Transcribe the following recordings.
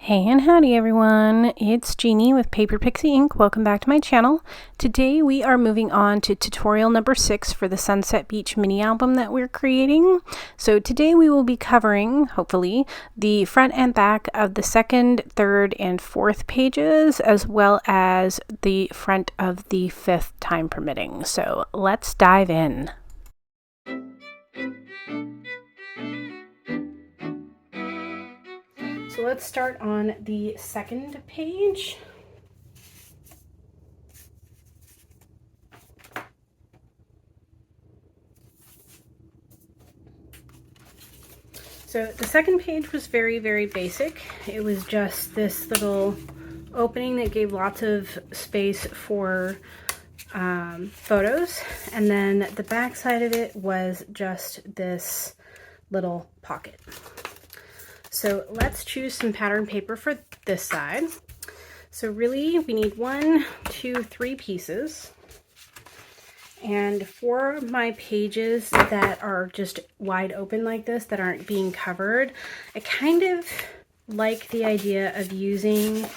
Hey and howdy everyone, it's Jeannie with Paper Pixie Ink. Welcome back to my channel. Today we are moving on to tutorial number 6 for the Sunset Beach mini album that we're creating. So today we will be covering, hopefully, the front and back of the second, third, and fourth pages, as well as the front of the fifth, time permitting. So let's dive in. So let's start on the second page. So the second page was very, very basic. It was just this little opening that gave lots of space for photos. And then the back side of it was just this little pocket. So let's choose some pattern paper for this side. So really we need 1, 2, 3 pieces. And for my pages that are just wide open like this, that aren't being covered, I kind of like the idea of using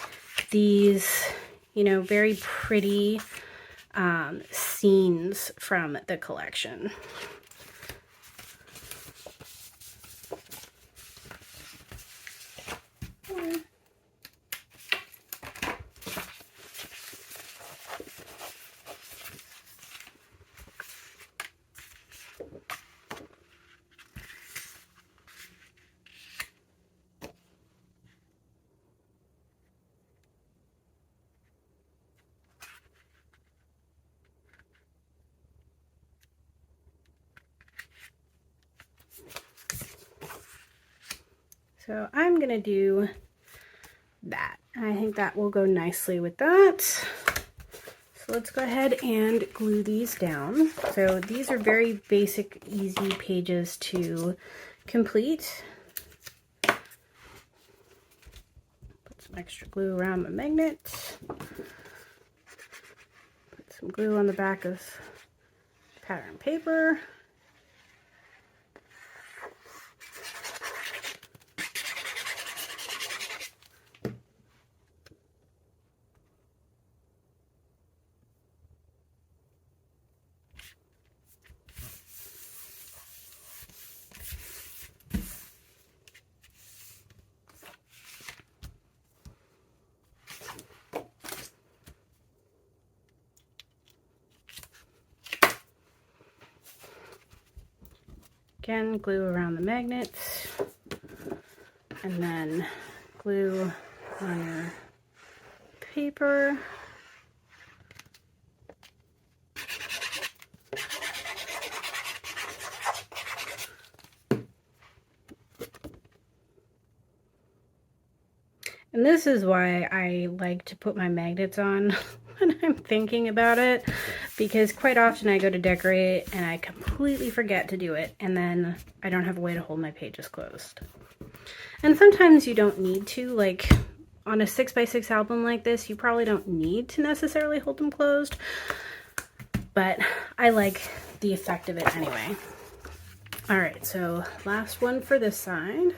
these, you know, very pretty scenes from the collection. So I'm going to do that. I think that will go nicely with that. So let's go ahead and glue these down. So these are very basic, easy pages to complete. Put some extra glue around my magnet. Put some glue on the back of pattern paper. Again, glue around the magnets, and then glue on your paper. And this is why I like to put my magnets on when I'm thinking about it, because quite often I go to decorate and I completely forget to do it, and then I don't have a way to hold my pages closed. And sometimes you don't need to, like on a 6x6 album like this, you probably don't need to necessarily hold them closed, but I like the effect of it anyway. All right, so last one for this side.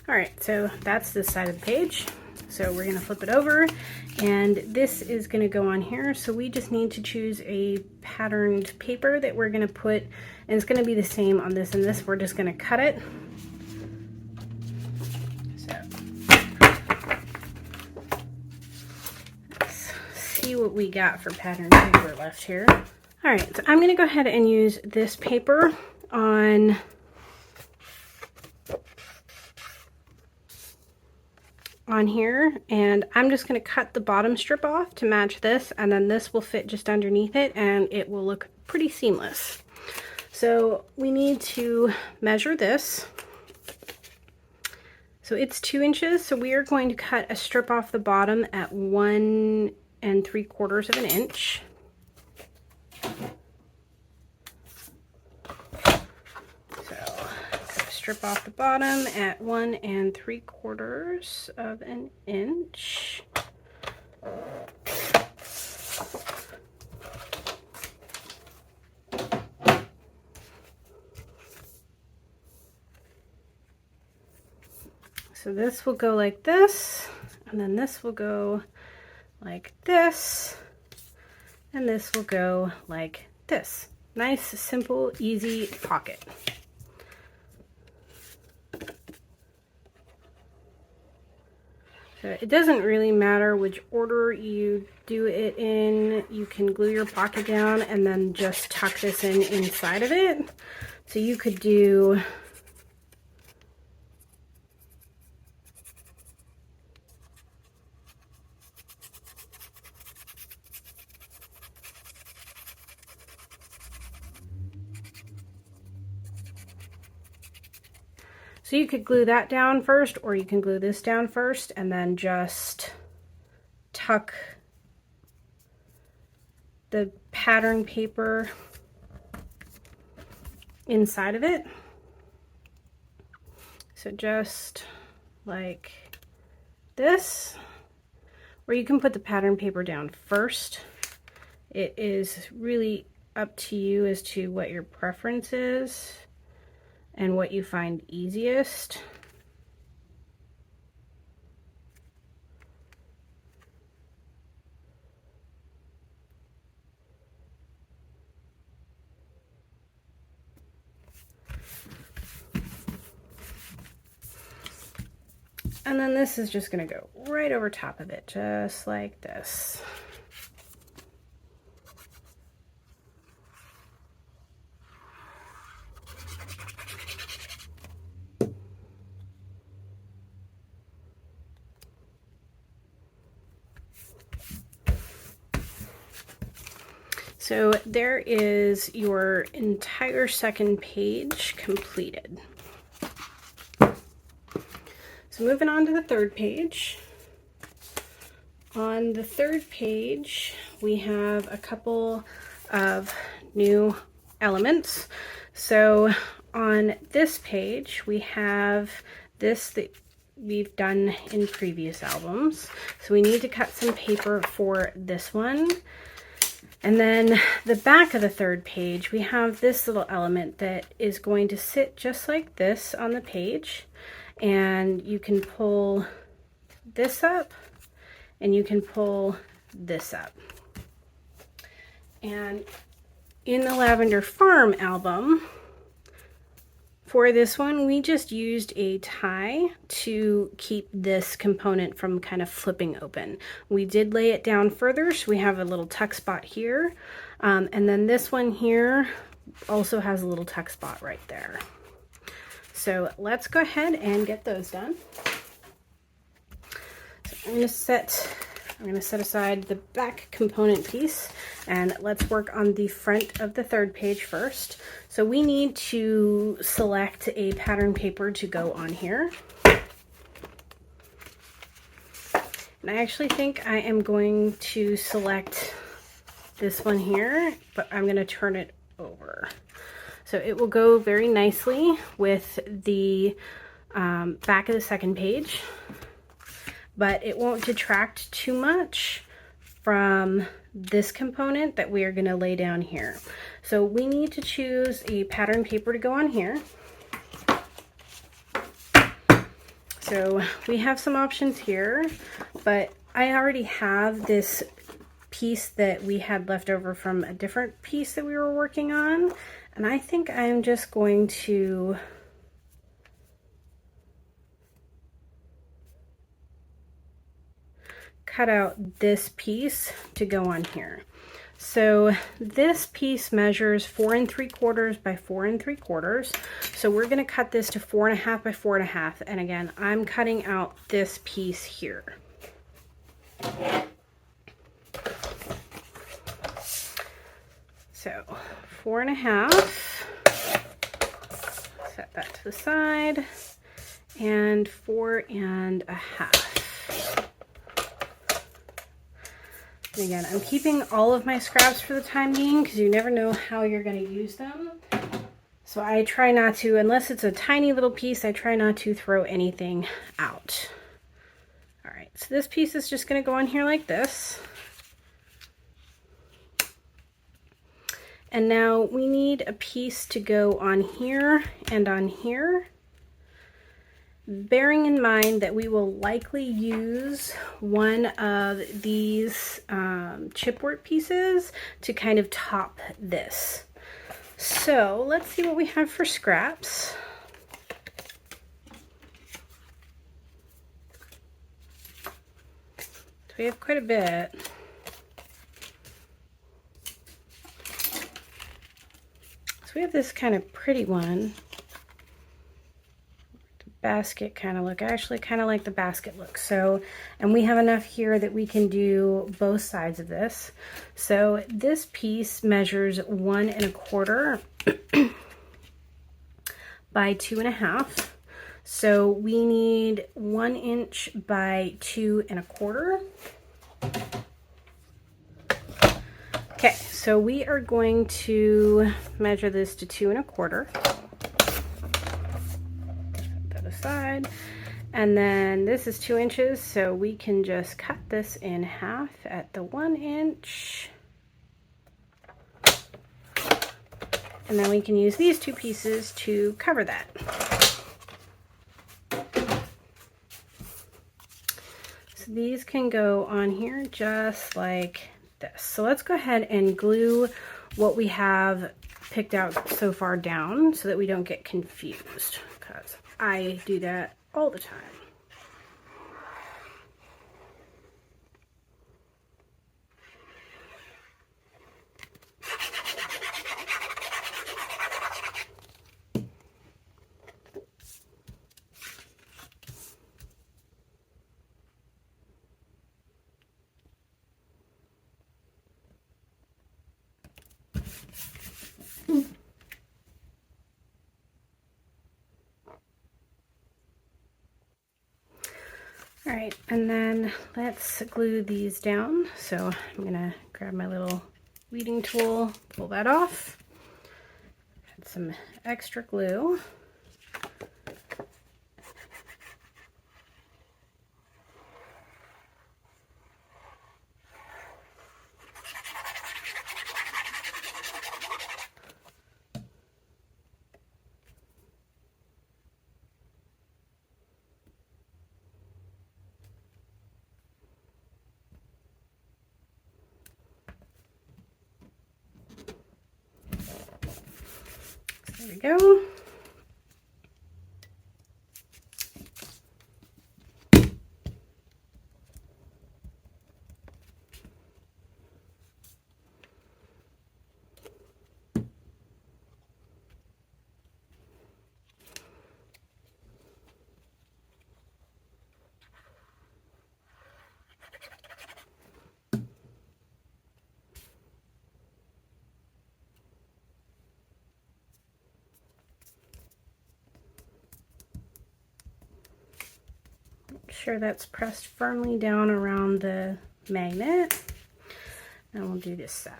All right, so that's this side of the page. So we're gonna flip it over, and this is gonna go on here. So we just need to choose a patterned paper that we're gonna put, and it's gonna be the same on this and this. We're just gonna cut it. So let's see what we got for patterned paper left here. All right, so I'm gonna go ahead and use this paper on here, and I'm just going to cut the bottom strip off to match this, and then this will fit just underneath it and it will look pretty seamless. So we need to measure this. So it's 2 inches, so we are going to cut a strip off the bottom at 1 3/4 of an inch. So cut a strip off the bottom at 1 3/4 of an inch. So this will go like this, and then this will go like this, and this will go like this. Nice, simple, easy pocket. So it doesn't really matter which order you do it in. You can glue your pocket down and then just tuck this in inside of it. So you could do So you could glue that down first, or you can glue this down first and then just tuck the pattern paper inside of it. So just like this, or you can put the pattern paper down first. It is really up to you as to what your preference is and what you find easiest. And then this is just going to go right over top of it, just like this. So there is your entire second page completed. So moving on to the third page. On the third page, we have a couple of new elements. So on this page, we have this that we've done in previous albums. So we need to cut some paper for this one. And then the back of the third page, we have this little element that is going to sit just like this on the page. And you can pull this up and you can pull this up. And in the Lavender Farm album, for this one, we just used a tie to keep this component from kind of flipping open. We did lay it down further, so we have a little tuck spot here. And then this one here also has a little tuck spot right there. So let's go ahead and get those done. So I'm going to set aside the back component piece, and let's work on the front of the third page first. So we need to select a pattern paper to go on here. And I actually think I am going to select this one here, but I'm going to turn it over. So it will go very nicely with the back of the second page, but it won't detract too much from this component that we are going to lay down here. So we need to choose a pattern paper to go on here. So we have some options here, but I already have this piece that we had left over from a different piece that we were working on, and I think I'm just going to cut out this piece to go on here. So this piece measures 4 3/4 by 4 3/4. So we're going to cut this to 4 1/2 by 4 1/2. And again, I'm cutting out this piece here. So 4 1/2. Set that to the side. and 4.5. And again, I'm keeping all of my scraps for the time being because you never know how you're going to use them. So I try not to, unless it's a tiny little piece, I try not to throw anything out. All right, so this piece is just going to go on here like this. And now we need a piece to go on here and on here. Bearing in mind that we will likely use one of these chipboard pieces to kind of top this. So let's see what we have for scraps. So we have quite a bit. So we have this kind of pretty one. Basket kind of look. I actually kind of like the basket look. So, and we have enough here that we can do both sides of this. So this piece measures 1 1/4 by 2.5. So we need 1 inch by 2 1/4. Okay, so we are going to measure this to 2 1/4. Side, and then this is 2 inches, so we can just cut this in half at the 1 inch, and then we can use these two pieces to cover that. So these can go on here just like this. So let's go ahead and glue what we have picked out so far down so that we don't get confused, because I do that all the time. All right, and then let's glue these down. So I'm gonna grab my little weeding tool, pull that off, add some extra glue. There we go. Sure that's pressed firmly down around the magnet, and we'll do this side.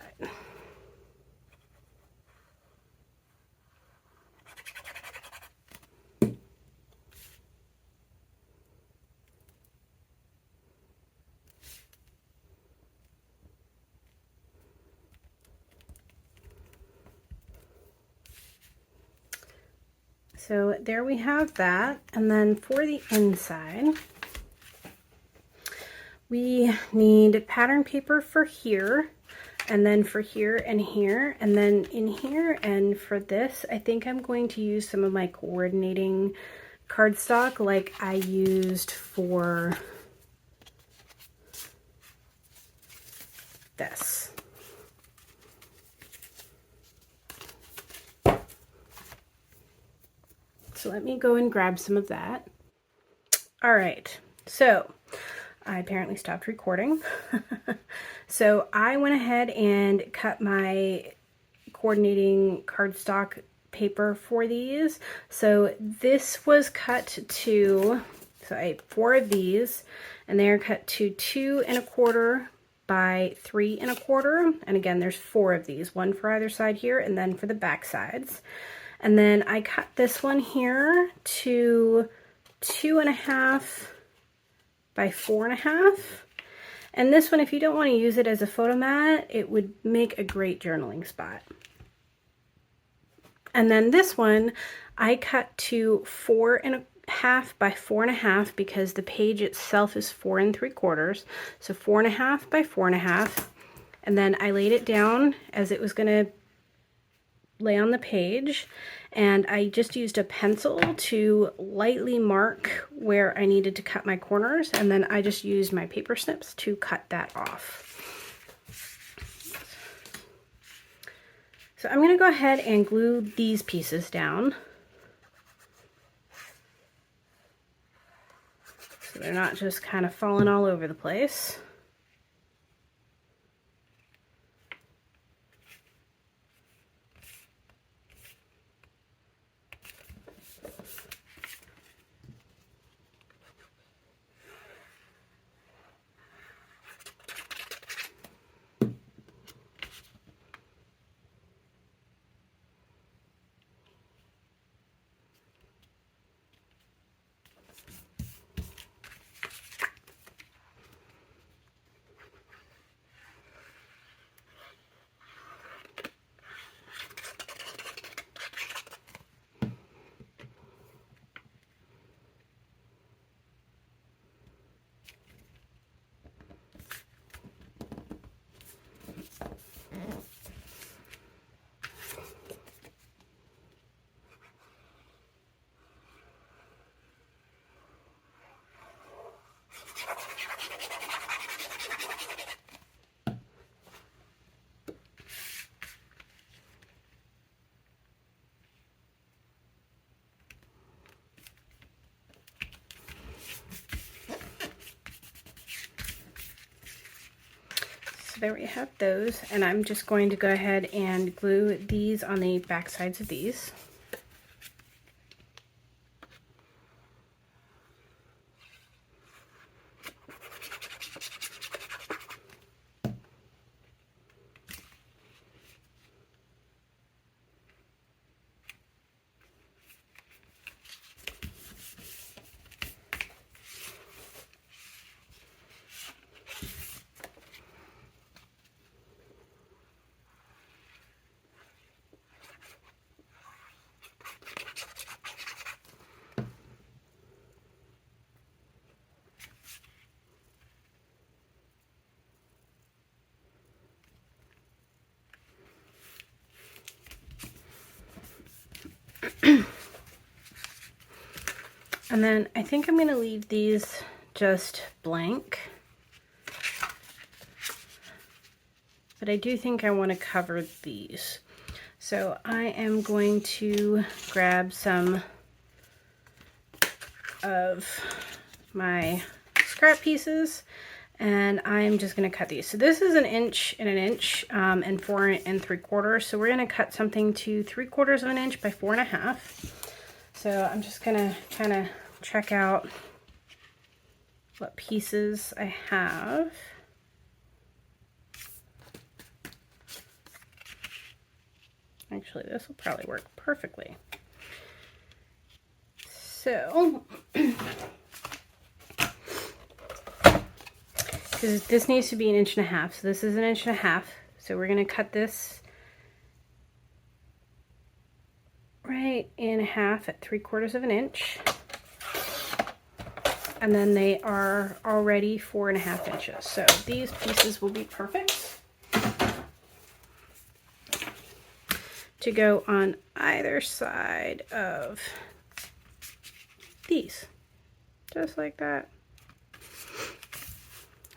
So there we have that, and then for the inside, we need pattern paper for here, and then for here and here, and then in here. And for this, I think I'm going to use some of my coordinating cardstock like I used for this. So let me go and grab some of that. All right, so I apparently stopped recording. So I went ahead and cut my coordinating cardstock paper for these. So this was cut to, so I have 4 of these, and they're cut to 2 1/4 by 3 1/4. And again, there's 4 of these, 1 for either side here, and then for the back sides. And then I cut this one here to 2 1/2 by 4 1/2. And this one, if you don't want to use it as a photo mat, it would make a great journaling spot. And then this one, I cut to 4 1/2 by 4 1/2 because the page itself is 4 3/4. So 4 1/2 by 4 1/2. And then I laid it down as it was going to lay on the page. And I just used a pencil to lightly mark where I needed to cut my corners, and then I just used my paper snips to cut that off. So I'm going to go ahead and glue these pieces down so they're not just kind of falling all over the place. So there we have those, and I'm just going to go ahead and glue these on the back sides of these. And then I think I'm going to leave these just blank. But I do think I want to cover these. So I am going to grab some of my scrap pieces, and I'm just going to cut these. So this is 1 inch and 1 inch and 4 3/4. So we're going to cut something to 3/4 of an inch by 4 1/2. So I'm just going to kind of check out what pieces I have. Actually, this will probably work perfectly. So, because this needs to be 1 1/2 inches, so this is 1 1/2 inches. So we're going to cut this right in half at 3/4 of an inch. And then they are already 4 1/2 inches. So these pieces will be perfect to go on either side of these, just like that.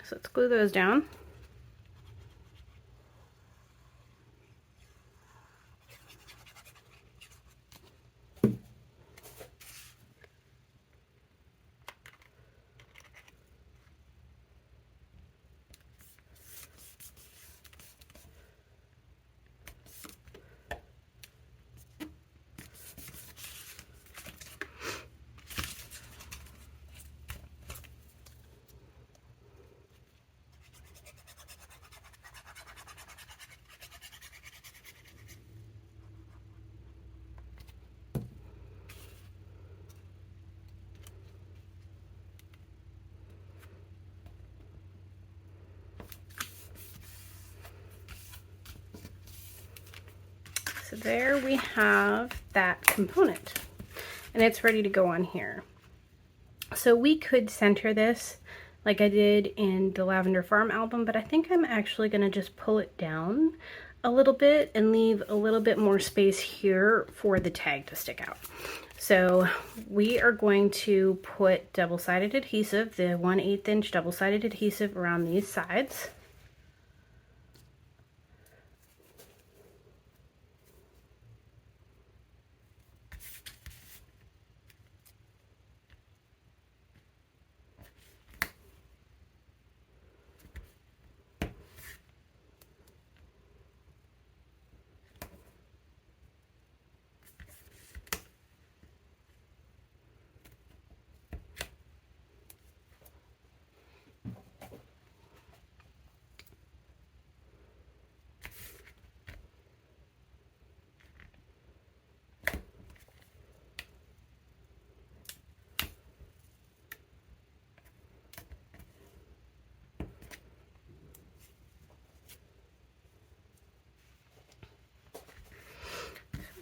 So let's glue those down. there we have that component, and it's ready to go on here. So we could center this like I did in the Lavender Farm album, but I think I'm actually going to just pull it down a little bit and leave a little bit more space here for the tag to stick out. So we are going to put double-sided adhesive, the 1/8 inch double-sided adhesive around these sides.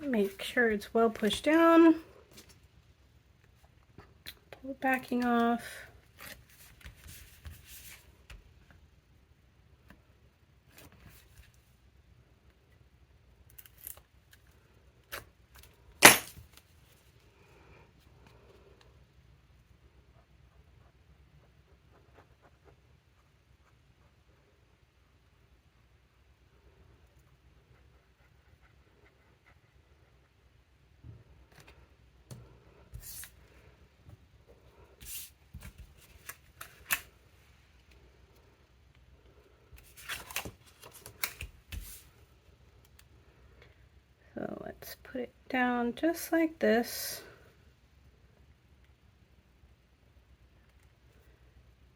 Make sure it's well pushed down. Pull the backing off. So let's put it down just like this.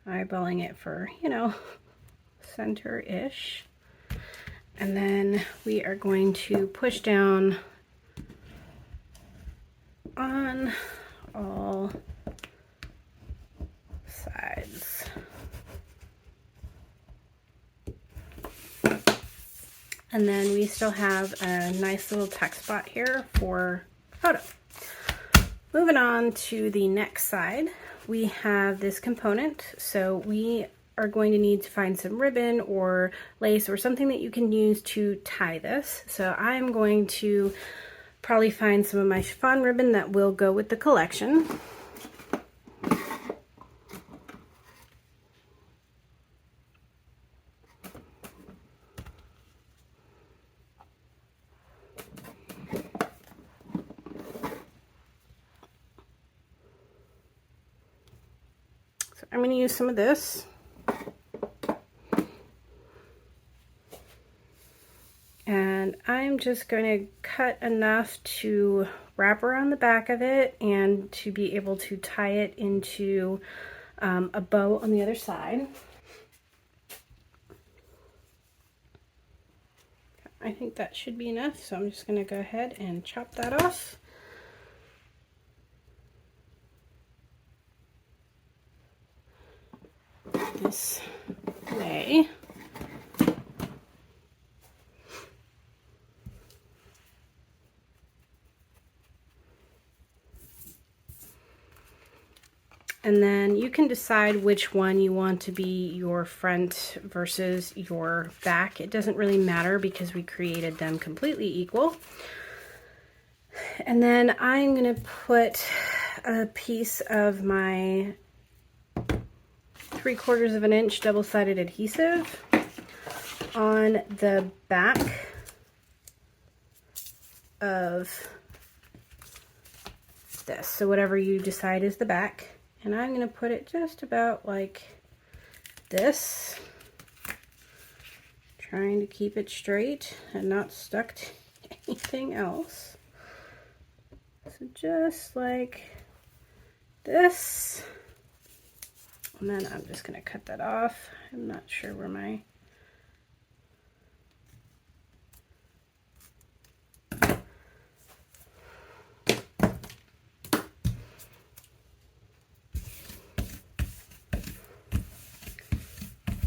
Eyeballing it for, you know, center-ish. And then we are going to push down on all sides. And then we still have a nice little text spot here for photo. Moving on to the next side, we have this component. So we are going to need to find some ribbon or lace or something that you can use to tie this. So I'm going to probably find some of my chiffon ribbon that will go with the collection. I'm going to use some of this. And I'm just going to cut enough to wrap around the back of it and to be able to tie it into a bow on the other side. I think that should be enough, so I'm just going to go ahead and chop that off. This way. And then you can decide which one you want to be your front versus your back. It doesn't really matter because we created them completely equal. And then I'm going to put a piece of my 3/4 of an inch double-sided adhesive on the back of this. So whatever you decide is the back. And I'm going to put it just about like this, trying to keep it straight and not stuck to anything else. So just like this. And then I'm just going to cut that off. I'm not sure where my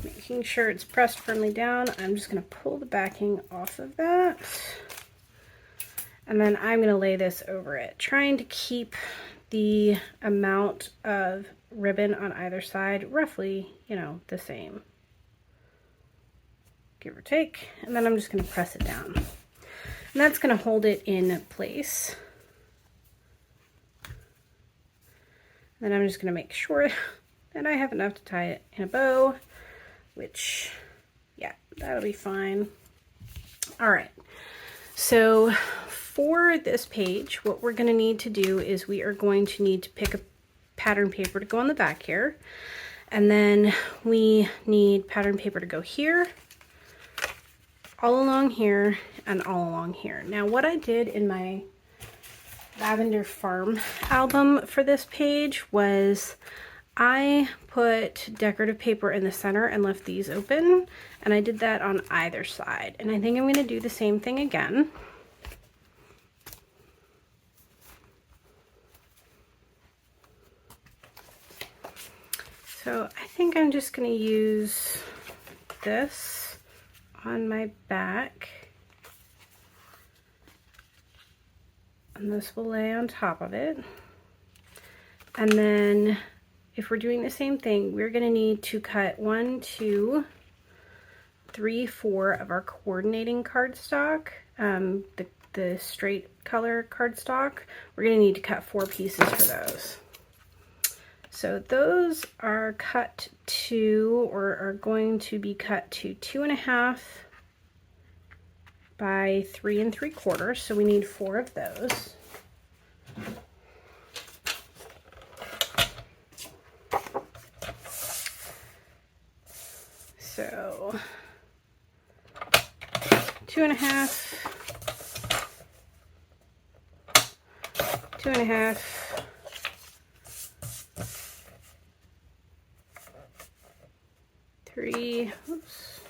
making sure it's pressed firmly down. I'm just going to pull the backing off of that. And then I'm going to lay this over it, trying to keep the amount of ribbon on either side roughly, you know, the same, give or take. And then I'm just going to press it down. And that's going to hold it in place. And then I'm just going to make sure that I have enough to tie it in a bow, which, yeah, that'll be fine. All right, so for this page, what we're going to need to do is we are going to need to pick a pattern paper to go on the back here. And then we need pattern paper to go here, all along here, and all along here. Now, what I did in my Lavender Farm album for this page was I put decorative paper in the center and left these open, and I did that on either side. And I think I'm going to do the same thing again. So I think I'm just going to use this on my back, and this will lay on top of it. And then if we're doing the same thing, we're going to need to cut 1, 2, 3, 4 of our coordinating cardstock, the straight color cardstock. We're going to need to cut 4 pieces for those. So those are cut to, or are going to be cut to 2.5 by 3 3/4. So we need 4 of those. So 2.5, 2.5, 3, oops,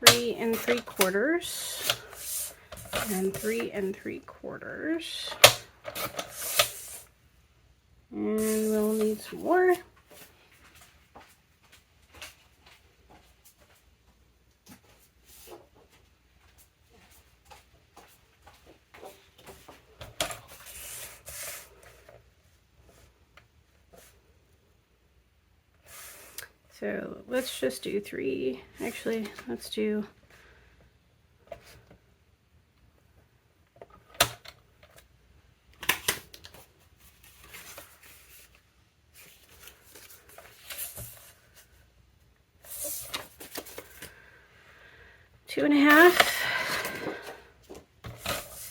3 3/4, and 3 3/4, and we'll need some more. So let's just do 3. Actually, let's do two and a half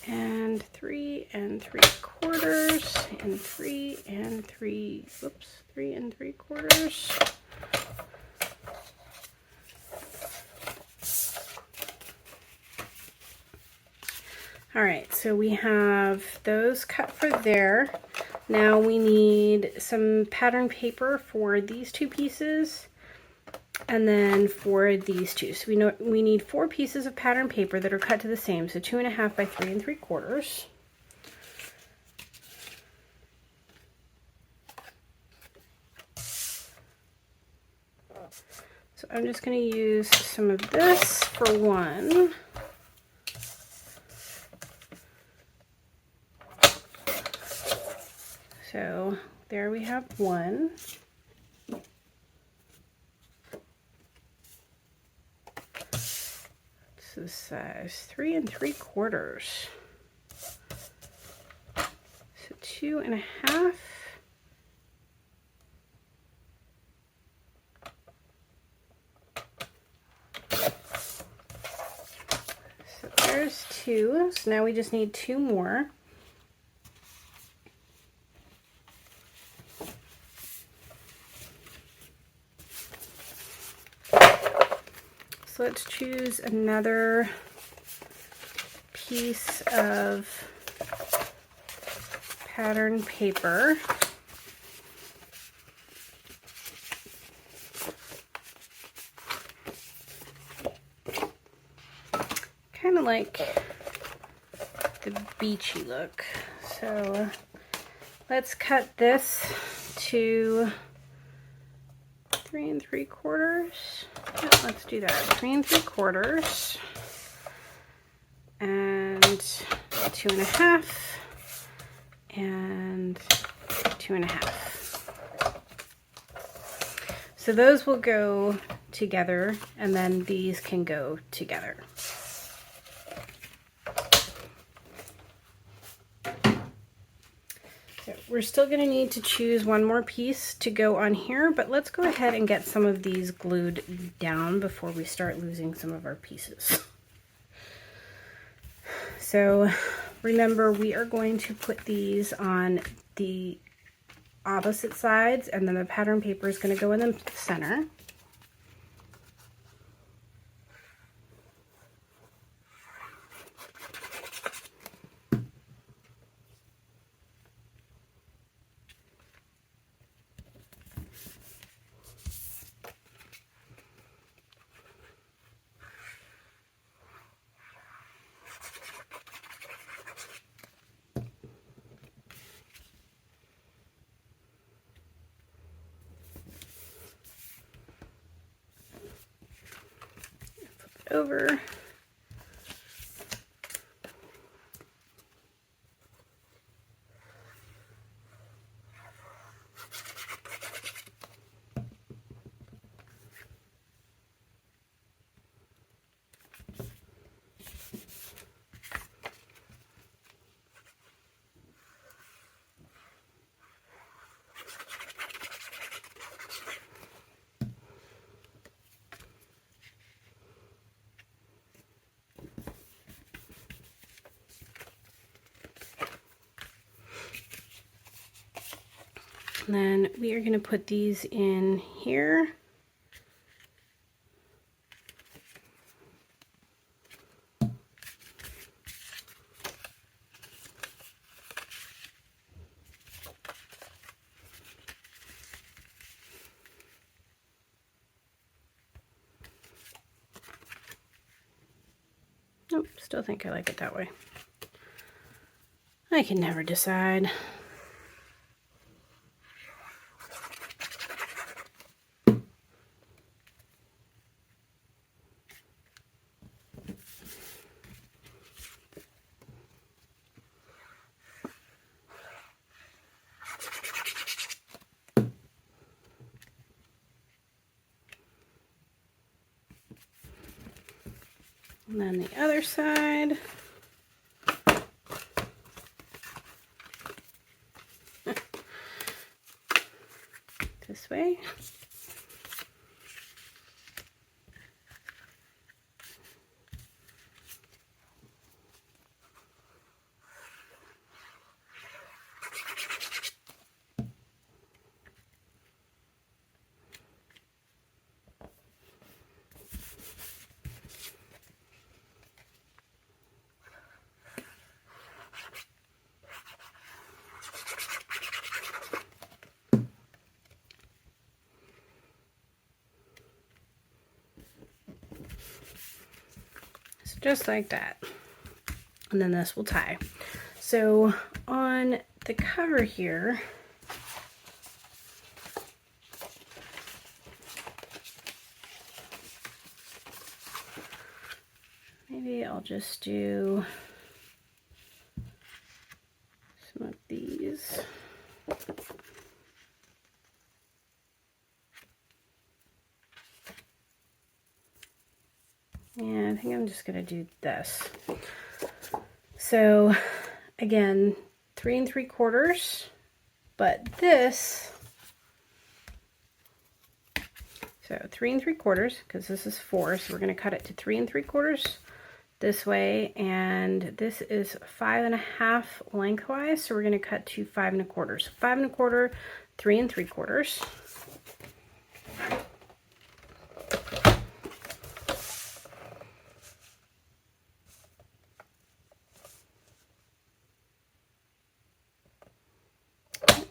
and 3 3/4 and 3 3, whoops, 3 3/4. All right, so we have those cut for there. Now we need some pattern paper for these 2 pieces, and then for these 2. So we know we need 4 pieces of pattern paper that are cut to the same, so 2.5 by 3 3/4. So I'm just going to use some of this for 1. So there we have 1. This is size 3 3/4. So 2.5. So there's 2. So now we just need 2 more. So let's choose another piece of pattern paper. Kind of like the beachy look. So let's cut this to 3 3/4. Yeah, let's do that. 3 3/4. and 2.5 and 2.5. So those will go together, and then these can go together. So we're still going to need to choose one more piece to go on here, but let's go ahead and get some of these glued down before we start losing some of our pieces. So remember, we are going to put these on the opposite sides, and then the pattern paper is going to go in the center. Over. And then we are going to put these in here. Nope, still think I like it that way. I can never decide. And then the other side. This way. Just like that, and then this will tie. So on the cover here, maybe I'll just do some of these. Yeah, I think I'm just going to do this. So again, 3 3/4, but this, so 3 3/4, because this is 4, so we're going to cut it to 3 3/4 this way, and this is 5.5 lengthwise, so we're going to cut to 5 1/4. So 5 1/4, 3 3/4.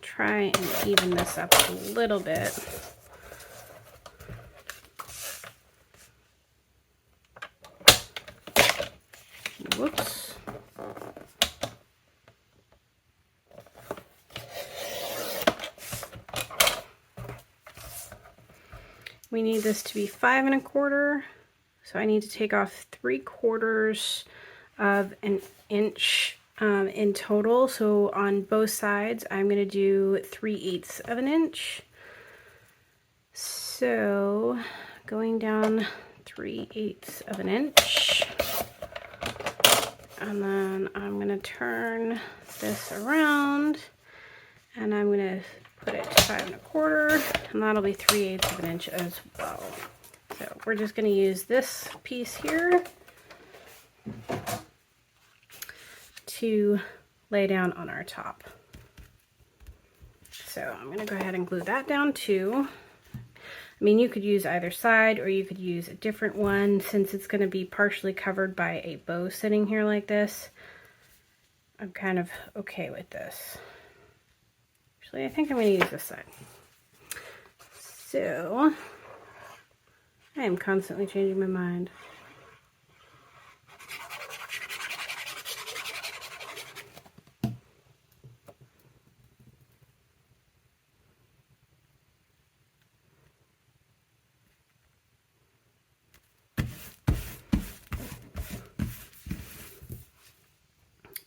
Try and even this up a little bit. Whoops. We need this to be 5 1/4, so I need to take off 3/4 of an inch in total. So on both sides, I'm going to do 3/8 of an inch. So going down 3/8 of an inch. And then I'm going to turn this around and I'm going to put it to 5 1/4, and that'll be 3/8 of an inch as well. So we're just going to use this piece here to lay down on our top. So I'm going to go ahead and glue that down too. I mean, you could use either side or you could use a different one. Since it's going to be partially covered by a bow sitting here like this, I'm kind of okay with this. Actually, I think I'm going to use this side. So I am constantly changing my mind.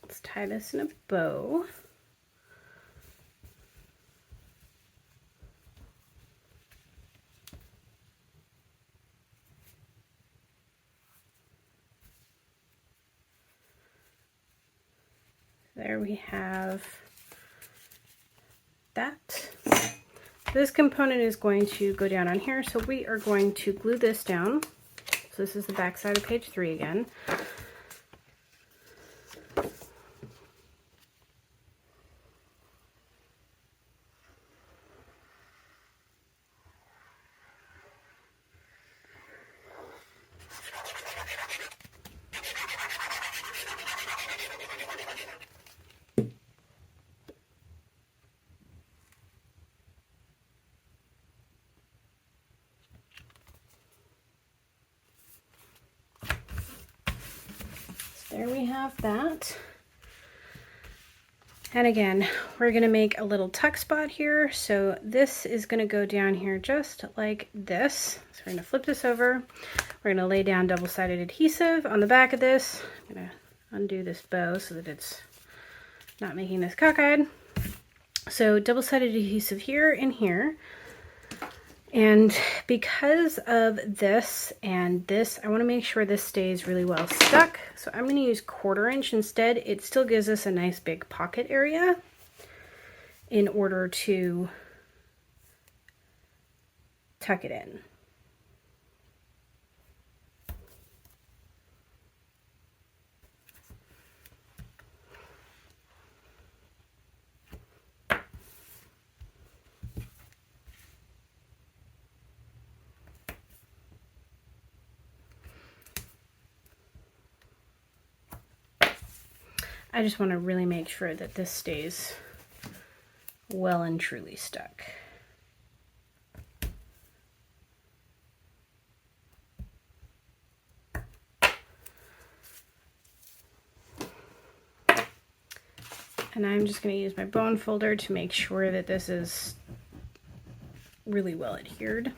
Let's tie this in a bow. There we have that. This component is going to go down on here, so we are going to glue this down. So this is the back side of page 3 again. There we have that. And again, we're going to make a little tuck spot here. So this is going to go down here just like this. So we're going to flip this over. We're going to lay down double-sided adhesive on the back of this. I'm going to undo this bow so that it's not making this cockeyed. So double-sided adhesive here and here. And because of this and this, I want to make sure this stays really well stuck. So I'm going to use 1/4 inch instead. It still gives us a nice big pocket area in order to tuck it in. I just want to really make sure that this stays well and truly stuck. And I'm just going to use my bone folder to make sure that this is really well adhered.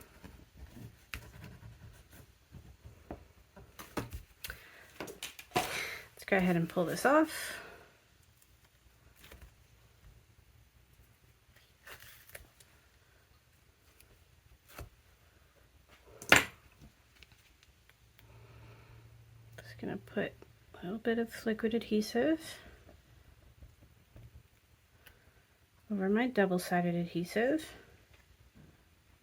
Let's go ahead and pull this off. Just going to put a little bit of liquid adhesive over my double-sided adhesive.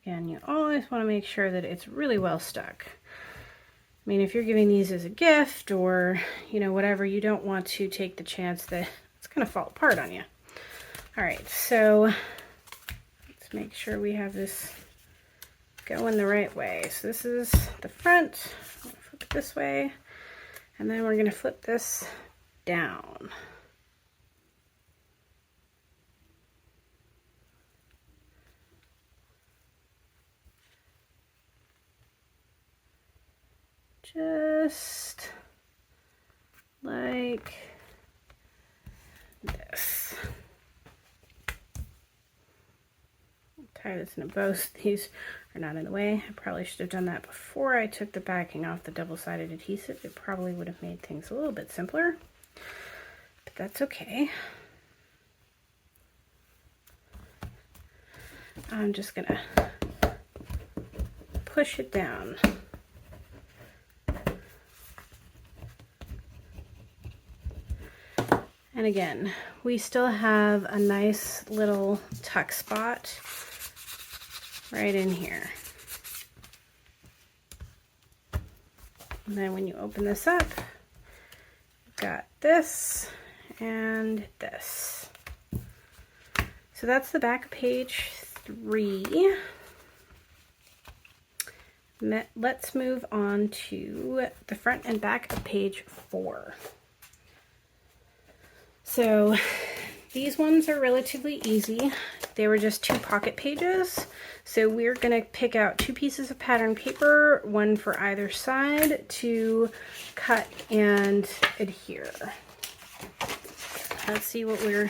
Again, you always want to make sure that it's really well stuck. I mean, if you're giving these as a gift or, you know, whatever, you don't want to take the chance that it's going to fall apart on you. All right, so let's make sure we have this going the right way. So this is the front. I'm going to flip it this way, and then we're going to flip this down. Just like this. Tie this in a bow. These are not in the way. I probably should have done that before I took the backing off the double-sided adhesive. It probably would have made things a little bit simpler, but that's okay. I'm just gonna push it down. And again, we still have a nice little tuck spot right in here. And then when you open this up, you've got this and this. So that's the back of page 3. Let's move on to the front and back of page 4. So these ones are relatively easy. They were just 2 pocket pages. So we're going to pick out 2 pieces of pattern paper, one for either side, to cut and adhere. Let's see what we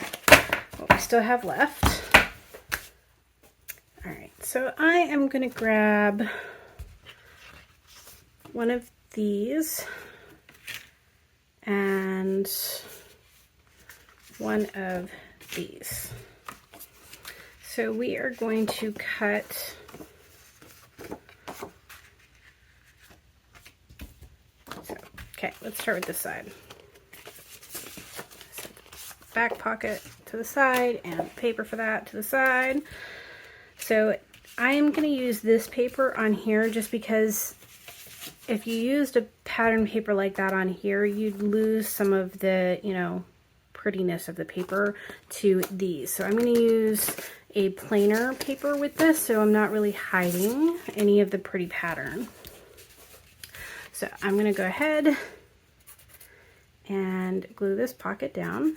still have left. All right, so I am going to grab one of these and one of these. So we are going to cut okay, let's start with this side. So back pocket to the side and paper for that to the side. So I am going to use this paper on here just because if you used a pattern paper like that on here, you'd lose some of the, you know, prettiness of the paper to these. So I'm going to use a plainer paper with this, so I'm not really hiding any of the pretty pattern. So I'm going to go ahead and glue this pocket down.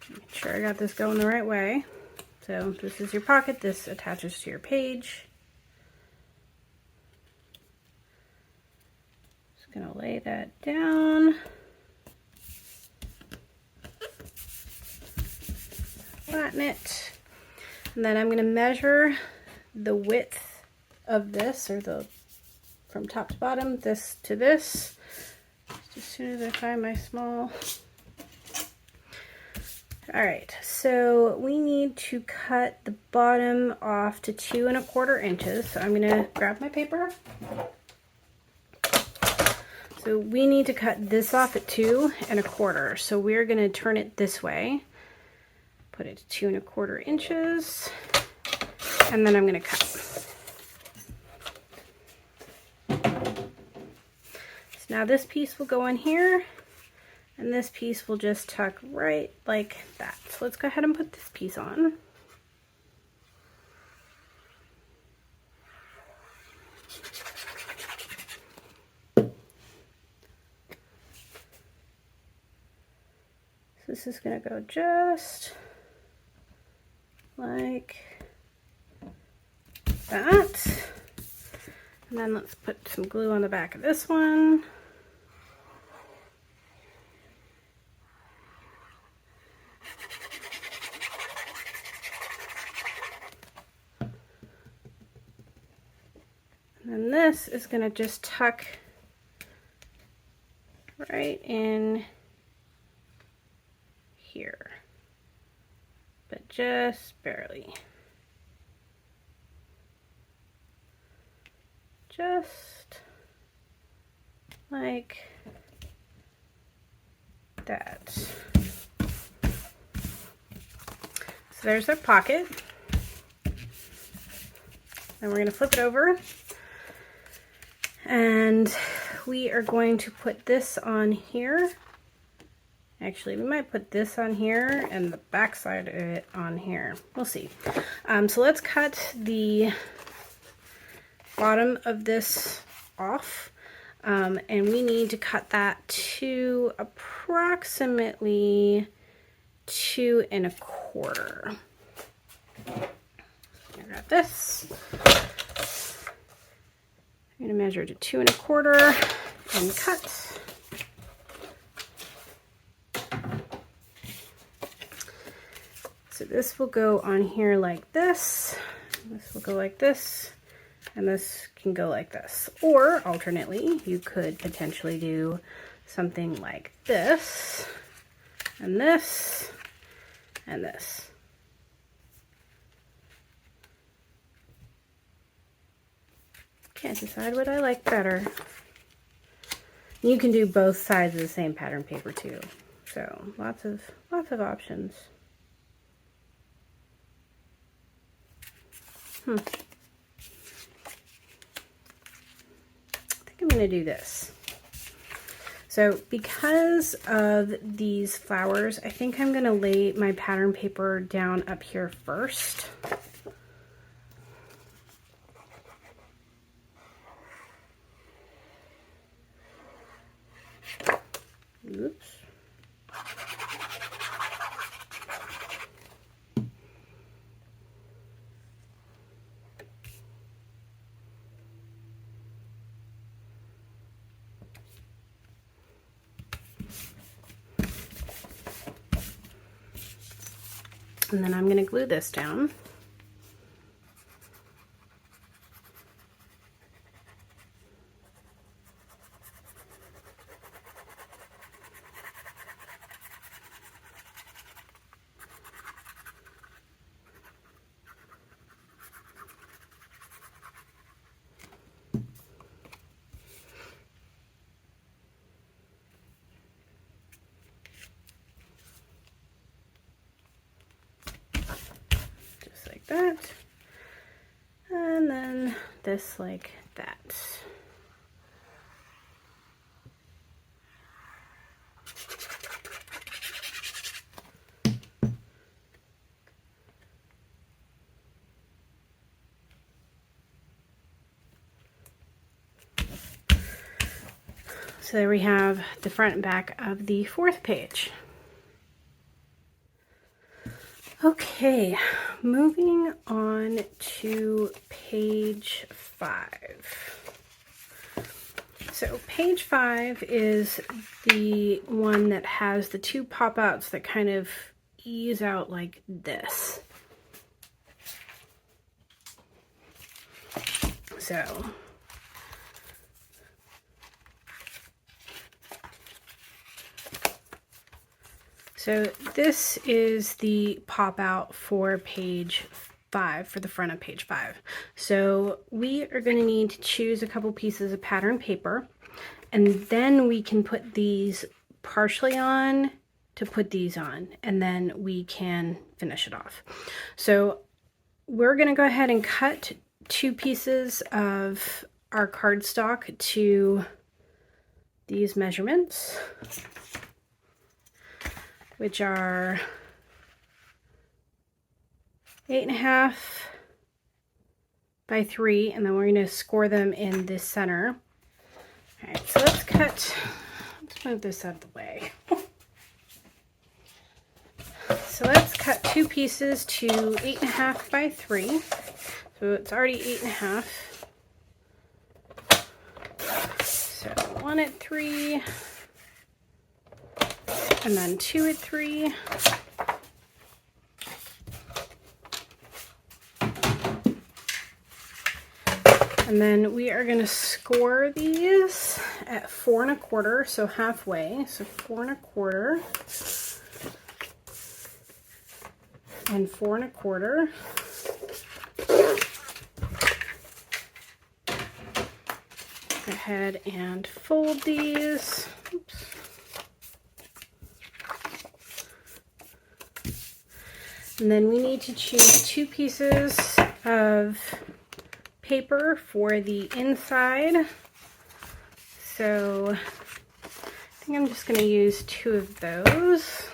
Make sure I got this going the right way. So this is your pocket, this attaches to your page. Just gonna lay that down. Flatten it. And then I'm gonna measure the width of this, or the from top to bottom, this to this. Just as soon as I find my small. Alright, so we need to cut the bottom off to 2 1/4 inches. So I'm going to grab my paper. So we need to cut this off at 2 1/4. So we're going to turn it this way. Put it to 2 1/4 inches. And then I'm going to cut. So now this piece will go in here. And this piece will just tuck right like that. So let's go ahead and put this piece on. So this is going to go just like that. And then let's put some glue on the back of this one. And this is going to just tuck right in here, but just barely. Just like that. So there's our pocket. And we're going to flip it over. And we are going to put this on here. Actually, we might put this on here and the back side of it on here. We'll see. So let's cut the bottom of this off. And we need to cut that to approximately 2 1/4. I got this. I'm going to measure to 2 1/4 and cut. So this will go on here like this. This will go like this. And this can go like this. Or alternately, you could potentially do something like this, and this, and this. Can't decide what I like better. You can do both sides of the same pattern paper too. So lots of options. I think I'm going to do this. So because of these flowers, I think I'm going to lay my pattern paper down up here first. Oops. And then I'm going to glue this down. That, and then this like that. So there we have the front and back of the 4th page. Okay, moving on to page 5. So page 5 is the one that has the 2 pop-outs that kind of ease out like this. So this is the pop out for page 5, for the front of page 5. So we are going to need to choose a couple pieces of pattern paper, and then we can put these partially on to put these on, and then we can finish it off. So we're going to go ahead and cut 2 pieces of our cardstock to these measurements, which are 8.5 by 3, and then we're going to score them in this center. All right, so let's move this out of the way. So let's cut 2 pieces to 8.5 by 3. So it's already 8.5. So 1 at 3. And then 2 at 3. And then we are going to score these at 4 1/4, so halfway. So 4 1/4 and 4 1/4. Go ahead and fold these. Oops. And then we need to choose 2 pieces of paper for the inside. So I think I'm just going to use 2 of those.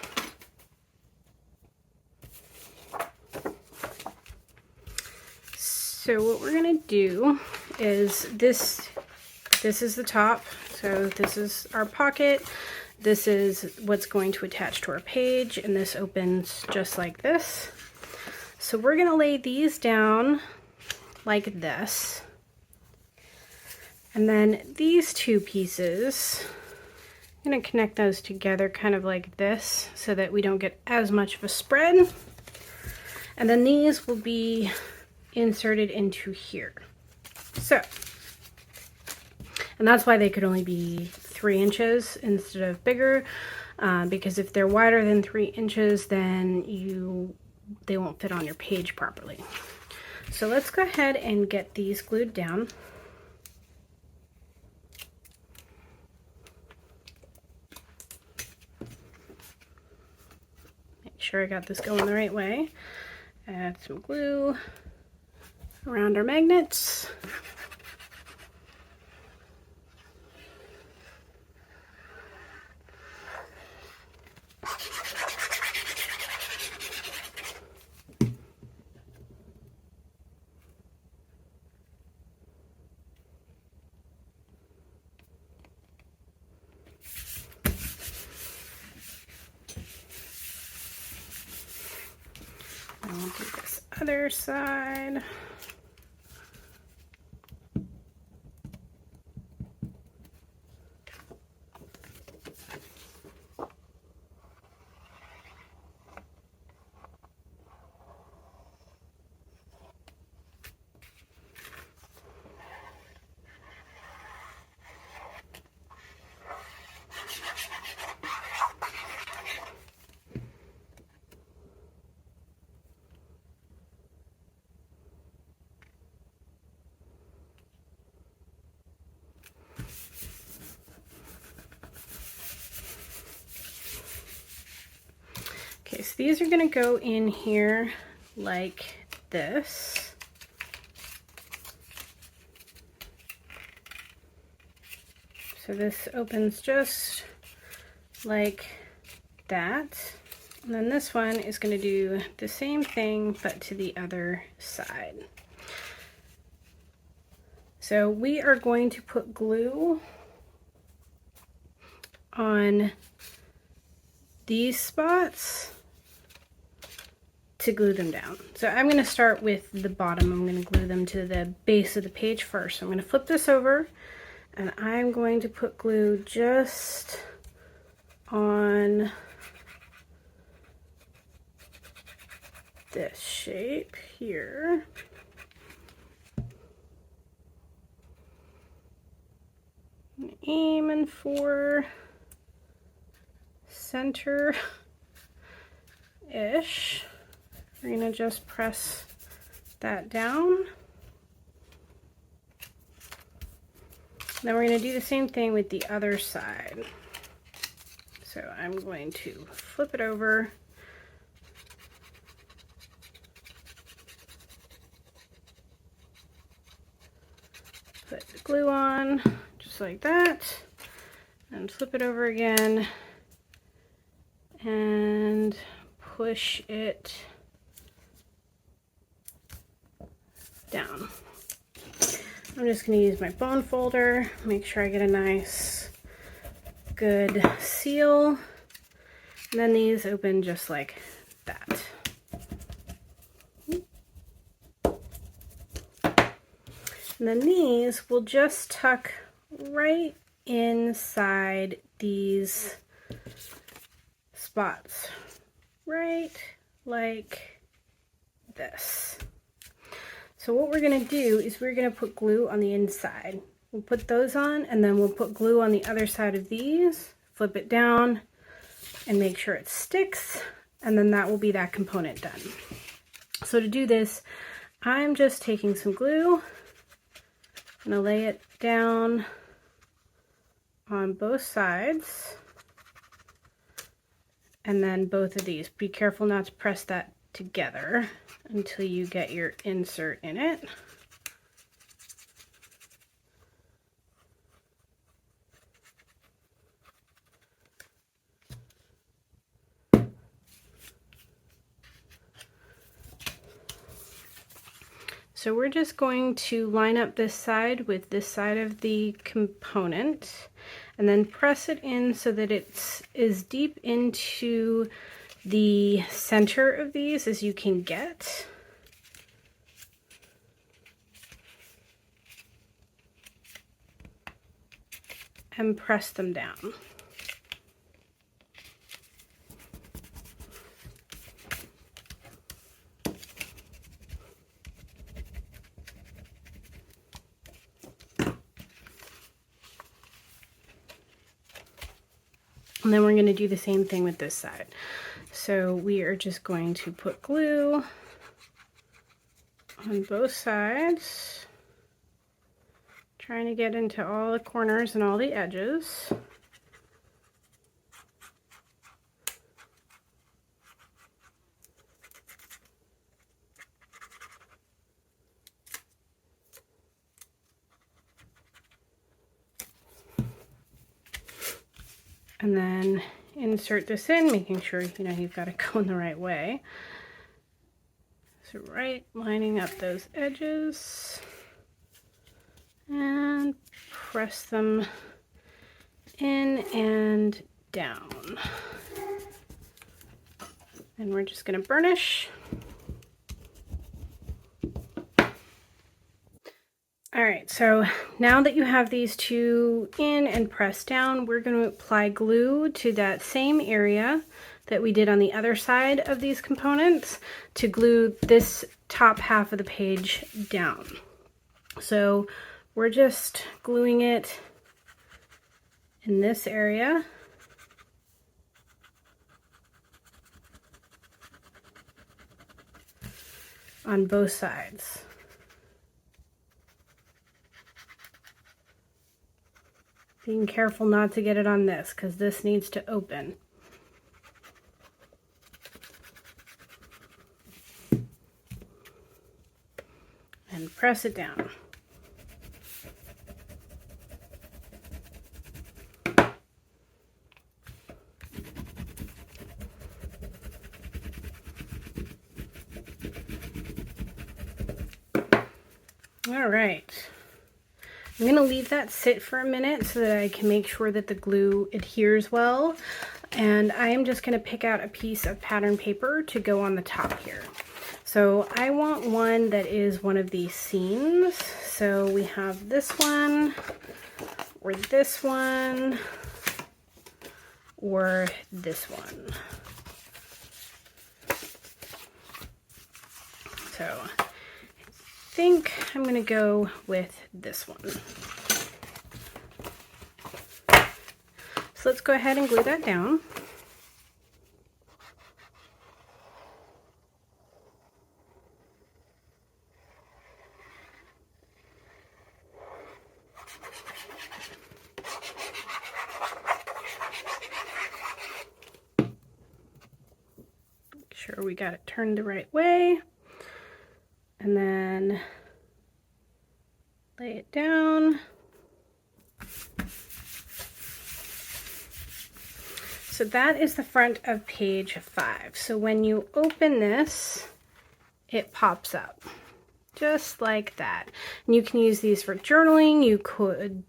So what we're going to do is this is the top. So this is our pocket. this is what's going to attach to our page, and this opens just like this. So we're going to lay these down like this. And then these two pieces, I'm going to connect those together kind of like this so that we don't get as much of a spread. And then these will be inserted into here. So, and that's why they could only be 3 inches instead of bigger, because if they're wider than 3 inches, then they won't fit on your page properly. So let's go ahead and get these glued down. Make sure I got this going the right way. Add some glue around our magnets. And we'll do this other side. Okay, so these are going to go in here like this. So this opens just like that. And then this one is going to do the same thing, but to the other side. So we are going to put glue on these spots to glue them down. So I'm going to start with the bottom. I'm going to glue them to the base of the page first. So I'm going to flip this over and I'm going to put glue just on this shape here. I'm aiming for center-ish. We're going to just press that down. Then we're going to do the same thing with the other side. So I'm going to flip it over. Put the glue on, just like that. And flip it over again. And push it down. I'm just going to use my bone folder, make sure I get a nice good seal, and then these open just like that. And then these will just tuck right inside these spots, right like this. So what we're going to do is we're going to put glue on the inside. We'll put those on and then we'll put glue on the other side of these, flip it down and make sure it sticks, and then that will be that component done. So to do this, I'm just taking some glue, I'm going to lay it down on both sides. And then both of these. Be careful not to press that together until you get your insert in it. So we're just going to line up this side with this side of the component, and then press it in so that it's as deep into the center of these as you can get. And press them down. And then we're going to do the same thing with this side. So we are just going to put glue on both sides, trying to get into all the corners and all the edges. And then insert this in, making sure, you know, you've got it going the right way. So right, lining up those edges and press them in and down. And we're just going to burnish. All right, so now that you have these two in and pressed down, we're going to apply glue to that same area that we did on the other side of these components to glue this top half of the page down. So we're just gluing it in this area. On both sides. Being careful not to get it on this, because this needs to open. And press it down. All right. I'm going to leave that sit for a minute so that I can make sure that the glue adheres well. And I am just going to pick out a piece of pattern paper to go on the top here. So I want one that is one of these seams. So we have this one, or this one, or this one. So I think I'm going to go with this one. So let's go ahead and glue that down. Make sure we got it turned the right way. And then lay it down. So that is the front of page 5. So when you open this, it pops up just like that. And you can use these for journaling. You could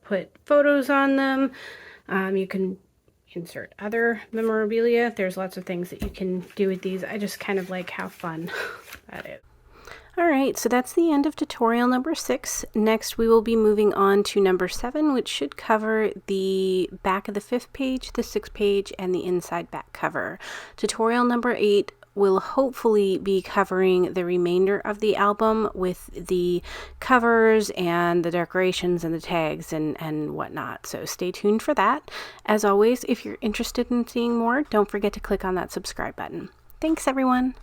put photos on them. You can insert other memorabilia. There's lots of things that you can do with these. I just kind of like how fun that is. Alright, so that's the end of tutorial number 6. Next we will be moving on to number 7, which should cover the back of the 5th page, the 6th page, and the inside back cover. Tutorial number 8 will hopefully be covering the remainder of the album with the covers and the decorations and the tags and whatnot. So stay tuned for that. As always, if you're interested in seeing more, don't forget to click on that subscribe button. Thanks everyone!